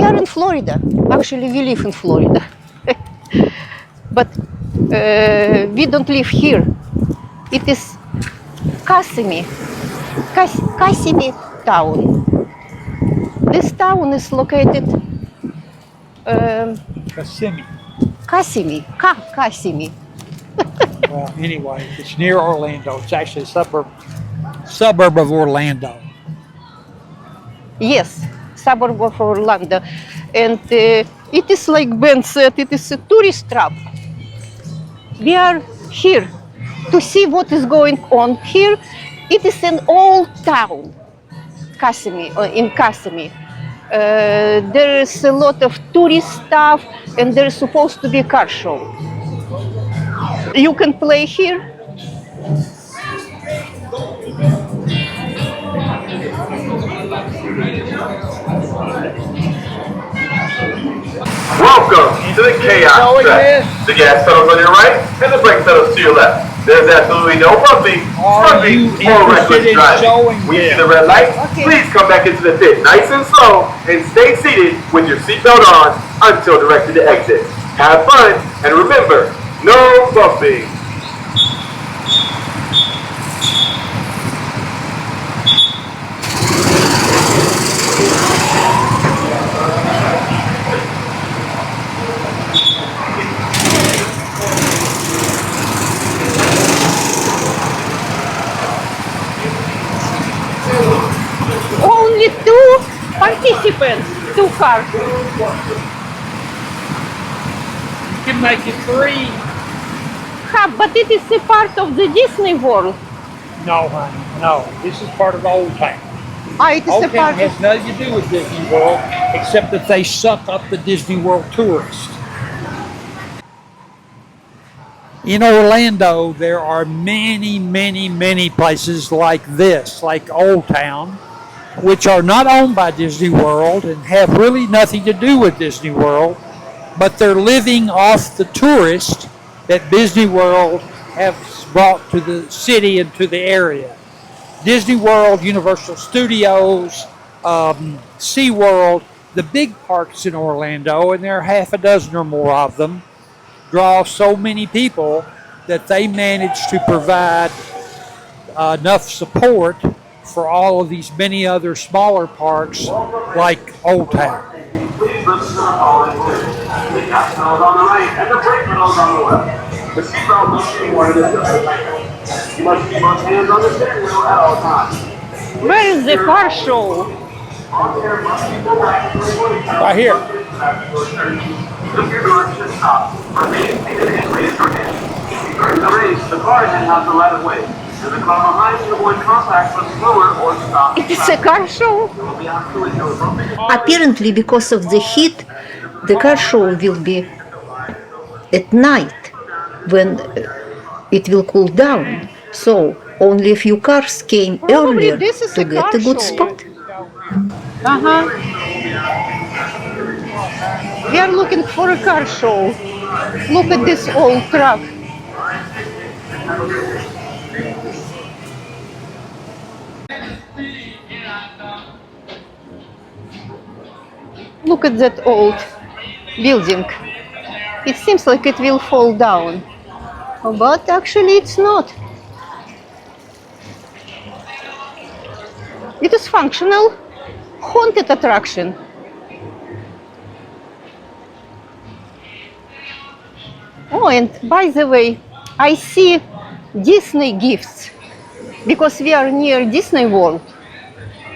are in Florida. Actually, we live in Florida. But we don't live here. It is Kissimmee. Kissimmee town. This town is located Kissimmee. Kissimmee. Well, anyway, it's near Orlando. It's actually a suburb of Orlando. Yes, suburb of Orlando. And it is like Ben said, it is a tourist trap. We are here to see what is going on here. It is an old town, Kissimmee, in Kissimmee. There is a lot of tourist stuff, and there is supposed to be a car show. You can play here. Welcome to the chaos track. The gas pedals on your right and the brake pedals to your left. There's absolutely no bumping, sprinting, or reckless driving. When you see the red light, please come back into the pit nice and slow and stay seated with your seatbelt on until directed to exit. Have fun and remember, no bumping. Only two participants, two cars. You can make it 3. But it is a part of the Disney World. No, honey, no. This is part of Old Town. It is Old a Town part has nothing to do with Disney World, except that they suck up the Disney World tourists. In Orlando, there are many, many, many places like this, like Old Town, which are not owned by Disney World and have really nothing to do with Disney World, but they're living off the tourists that Disney World has brought to the city and to the area. Disney World, Universal Studios, SeaWorld, the big parks in Orlando, and there are half a dozen or more of them, draw so many people that they manage to provide enough support for all of these many other smaller parks like Old Town. Please listen to the following words. The gas pedals on the right and the brake pedals on the left. The seatbelt must be worn in adjustment. You must keep both hands on the steering wheel at all times. Where is the car show? Right here. If your door should stop, remain seated and raise your hand. During the race, the car engine has the right of way. As the car behind you avoid contact with slower or stop. It is a car show. There will be absolutely no bumping. Apparently, because of the heat, the car show will be at night when it will cool down. So only a few cars came earlier to get a good spot. We are looking for a car show. Look at this old truck. Look at that old building. It seems like it will fall down, but actually it's not. It is functional, haunted attraction. Oh, and by the way, I see Disney gifts because we are near Disney World.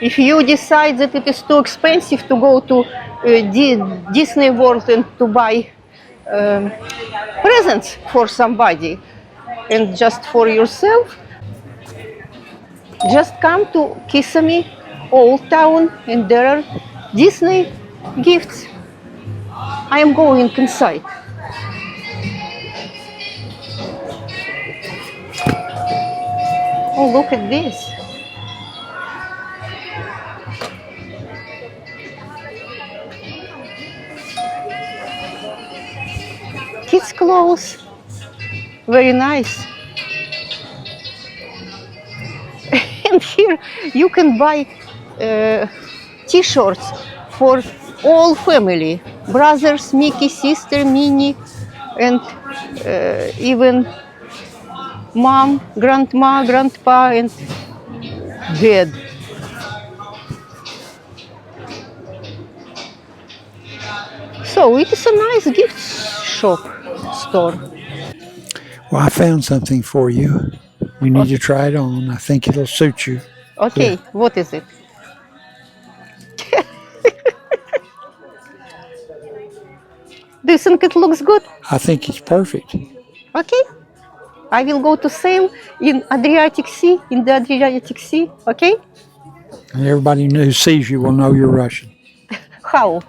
If you decide that it is too expensive to go to Disney World and to buy presents for somebody and just for yourself, just come to Kissimmee, Old Town, and there are Disney gifts. I am going inside. Oh, look at this. Kids' clothes, very nice. And here you can buy t-shirts for all family, brothers, Mickey, sister, Minnie, and even mom, grandma, grandpa, and dad. So it is a nice gift shop store. Well, I found something for you. You need to try it on. I think it'll suit you. Okay, Yeah. what is it? Do you think it looks good? I think it's perfect. Okay. I will go to sail in the Adriatic Sea, okay? And everybody who sees you will know you're Russian. How?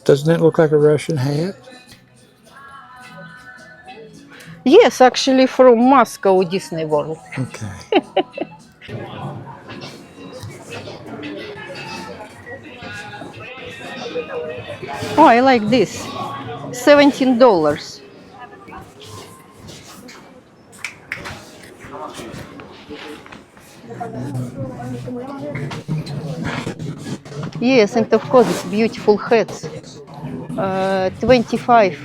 Doesn't that look like a Russian hat? Yes, actually from Moscow Disney World. Okay. Oh, I like this. $17. Yes, and of course it's beautiful hats. $25,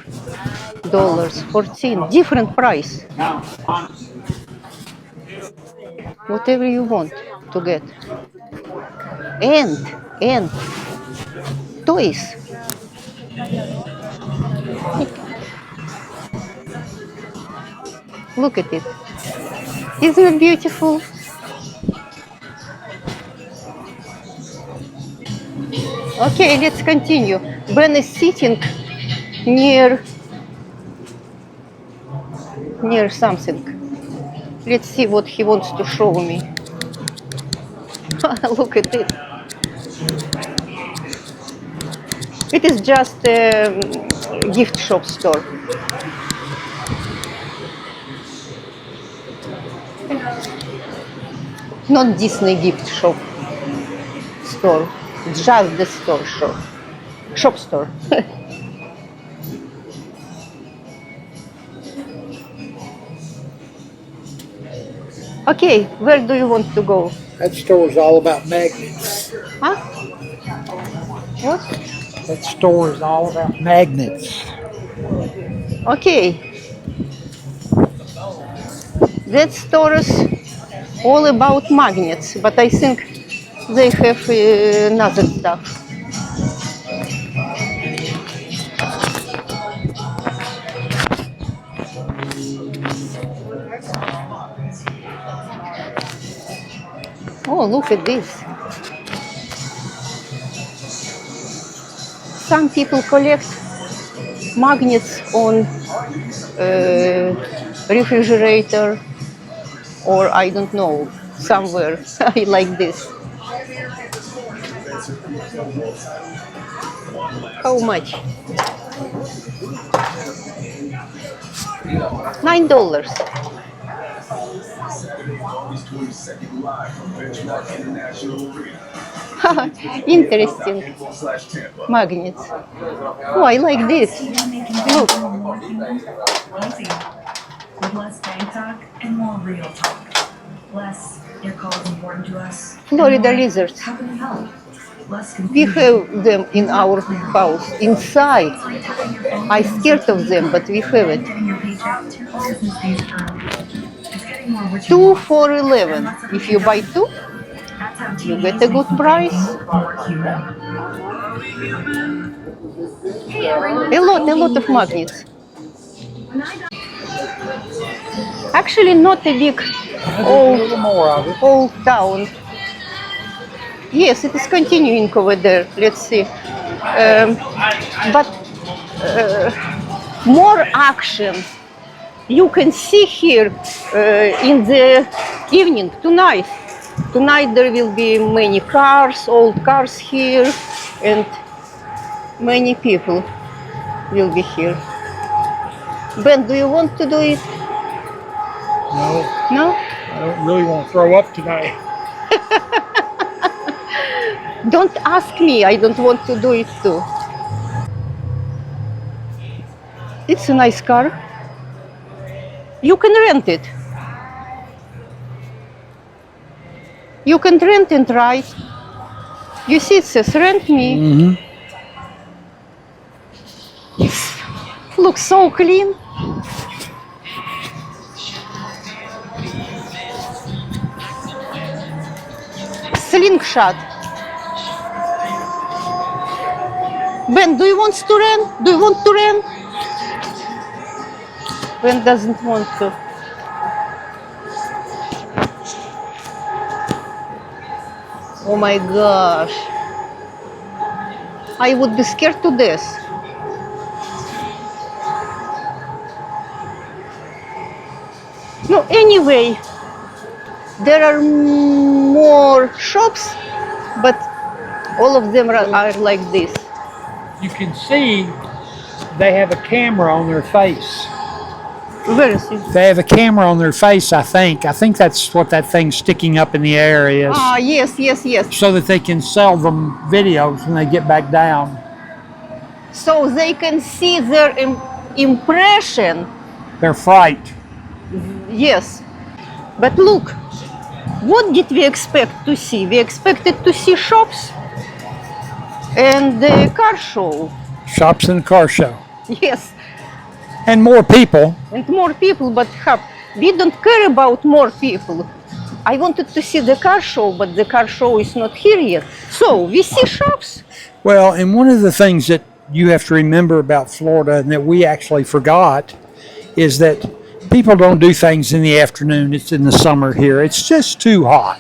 14, different price. Whatever you want to get. And toys. Look at it. Isn't it beautiful? Okay, let's continue. Ben is sitting near something. Let's see what he wants to show me. Look at it. It is just a gift shop store. Not Disney gift shop store. Just the store shop. Shop store. Okay, where do you want to go? That store is all about magnets. Huh? What? That store is all about magnets. Okay. That store is all about magnets, but I think they have another stuff. Oh, look at this. Some people collect magnets on refrigerator or I don't know, somewhere. I like this. How much? $9. Interesting. Magnets. Oh, I like this. Look. With less bank talk and more real talk. Less, your call is important to us. Florida lizards. How can we help? Less We have them in our house, inside. I'm scared of them, but we have it. 2 for $11. If you buy 2, you get a good price. A lot of magnets. Actually, not a big old town. Yes, it is continuing over there. Let's see. But more action you can see here in the evening, tonight. Tonight there will be many cars, old cars here, and many people will be here. Ben, do you want to do it? No, No? I don't really want to throw up today. Don't ask me, I don't want to do it too. It's a nice car. You can rent it. You can rent and ride. You see, it says rent me. Mm-hmm. Looks so clean. Slingshot. Ben, do you want to rent? Do you want to rent? Ben doesn't want to. Oh my gosh. I would be scared to death. No, anyway, there are more shops, but all of them are like this. You can see they have a camera on their face. Where is it? They have a camera on their face, I think. I think that's what that thing sticking up in the air is. Ah, yes, yes, yes. So that they can sell them videos when they get back down. So they can see their impression. Their fright. Yes. But look, what did we expect to see? We expected to see shops and the car show. Shops and car show. Yes. And more people. And more people, but we don't care about more people. I wanted to see the car show, but the car show is not here yet. So we see shops. Well, and one of the things that you have to remember about Florida and that we actually forgot is that people don't do things in the afternoon. It's in the summer here. It's just too hot.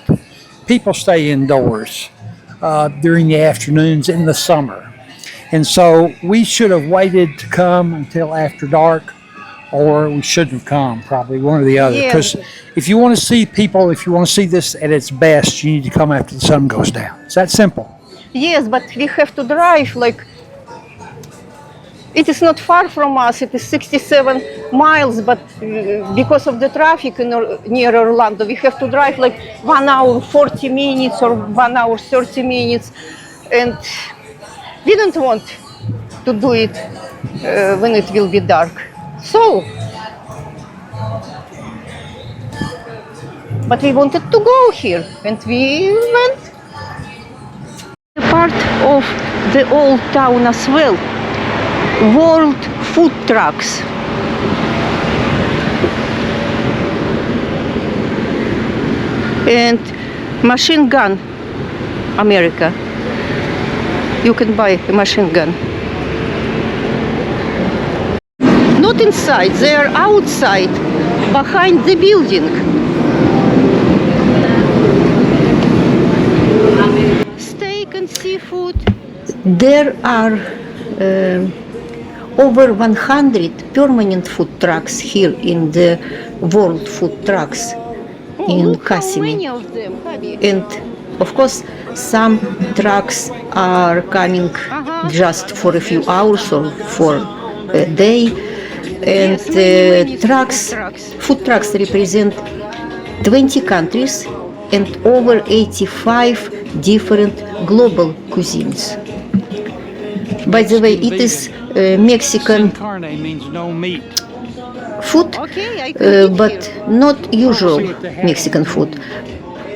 People stay indoors during the afternoons in the summer. And so we should have waited to come until after dark, or we shouldn't have come, probably one or the other. Because if you want to see people, if you want to see this at its best, you need to come after the sun goes down. It's that simple. Yes, but we have to drive like, it is not far from us, it is 67 miles, but because of the traffic near Orlando, we have to drive like 1 hour 40 minutes or 1 hour 30 minutes. And we don't want to do it when it will be dark. So, but we wanted to go here and we went. Part of the old town as well, world food trucks. And machine gun, America. You can buy a machine gun. Not inside, they are outside, behind the building. Steak and seafood. There are over 100 permanent food trucks here in the World Food Trucks in Kissimmee. And of course, some trucks are coming just for a few hours or for a day. And food trucks represent 20 countries and over 85 different global cuisines. By the way, it is Mexican food, but not usual Mexican food.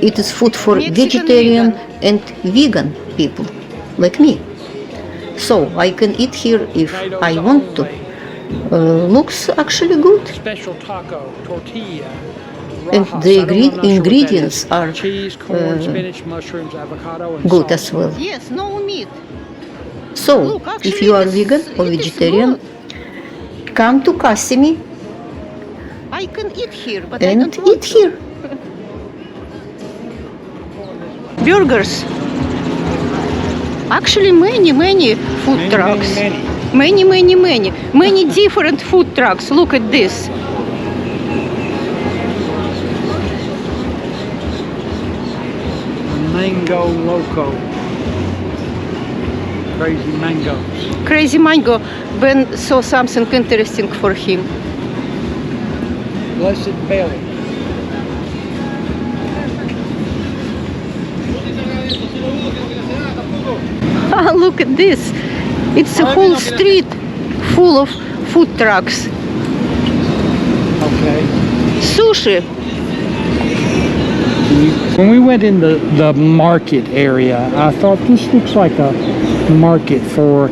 It is food for vegetarian and vegan people, like me. So I can eat here if I want to. Looks actually good. Special taco, tortilla, and the ingredients are cheese, corn, spinach, mushrooms, avocado, and good salt. as well. Yes, no meat. So, Look, actually, if you are vegan or vegetarian, come to Kissimmee I can eat here, but I and don't want eat here. Burgers. Actually, many food trucks. Many different food trucks. Look at this. Mango Loco. Crazy mangoes. Crazy mango. Ben saw something interesting for him. Blessed Belly. Ah, look at this. It's a whole street full of food trucks. Okay. Sushi. When we went in the market area, I thought this looks like a market for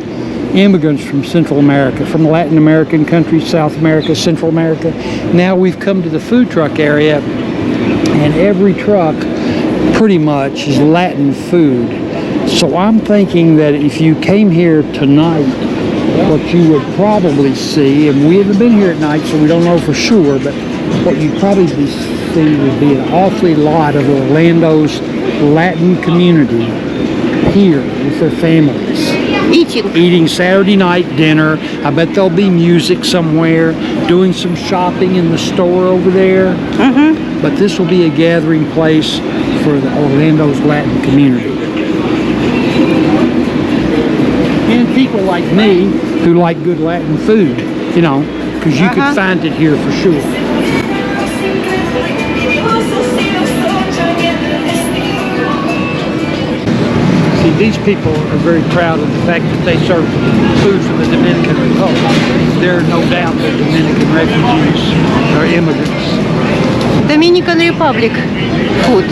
immigrants from Central America, from Latin American countries, South America, Central America. Now we've come to the food truck area, and every truck pretty much is Latin food. So I'm thinking that if you came here tonight, what you would probably see, and we haven't been here at night, so we don't know for sure, but what you'd probably see would be an awfully lot of Orlando's Latin community here with their families. Eating Saturday night dinner. I bet there'll be music somewhere, doing some shopping in the store over there. But this will be a gathering place for the Orlando's Latin community. And people like me who like good Latin food, you know, because you could find it here for sure. See, these people are very proud of the fact that they serve food from the Dominican Republic. They're no doubt they're Dominican refugees or immigrants. Dominican Republic food.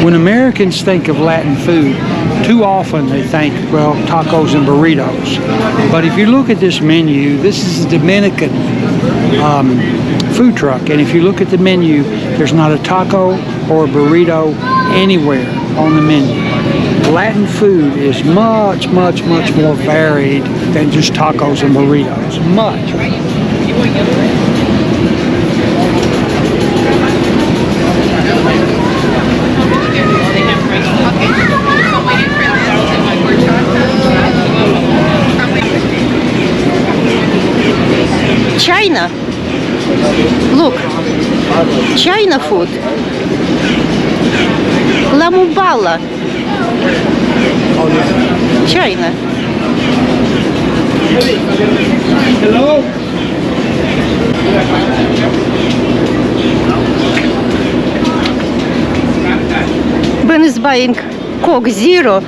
When Americans think of Latin food, too often they think, well, tacos and burritos. But if you look at this menu, this is a Dominican food truck. And if you look at the menu, there's not a taco or a burrito anywhere on the menu. Latin food is much, much, much more varied than just tacos and burritos. Much. China. Look, China food. La Mubala. China. Hello? Ben is buying Coke Zero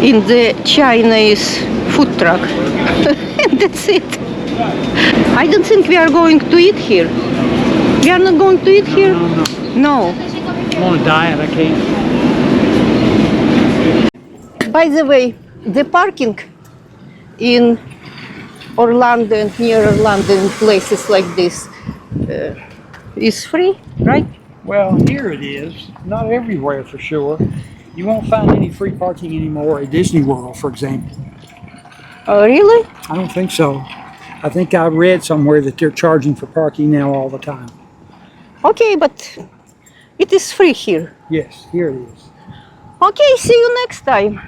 in the Chinese food truck. And that's it. I don't think we are going to eat here. We are not going to eat here? No. I'm on a diet, I can't. By the way, the parking in Orlando and near Orlando in places like this is free, right? Well, here it is. Not everywhere for sure. You won't find any free parking anymore at Disney World, for example. Oh, really? I don't think so. I think I read somewhere that they're charging for parking now all the time. Okay, but it is free here. Yes, here it is. Okay, see you next time.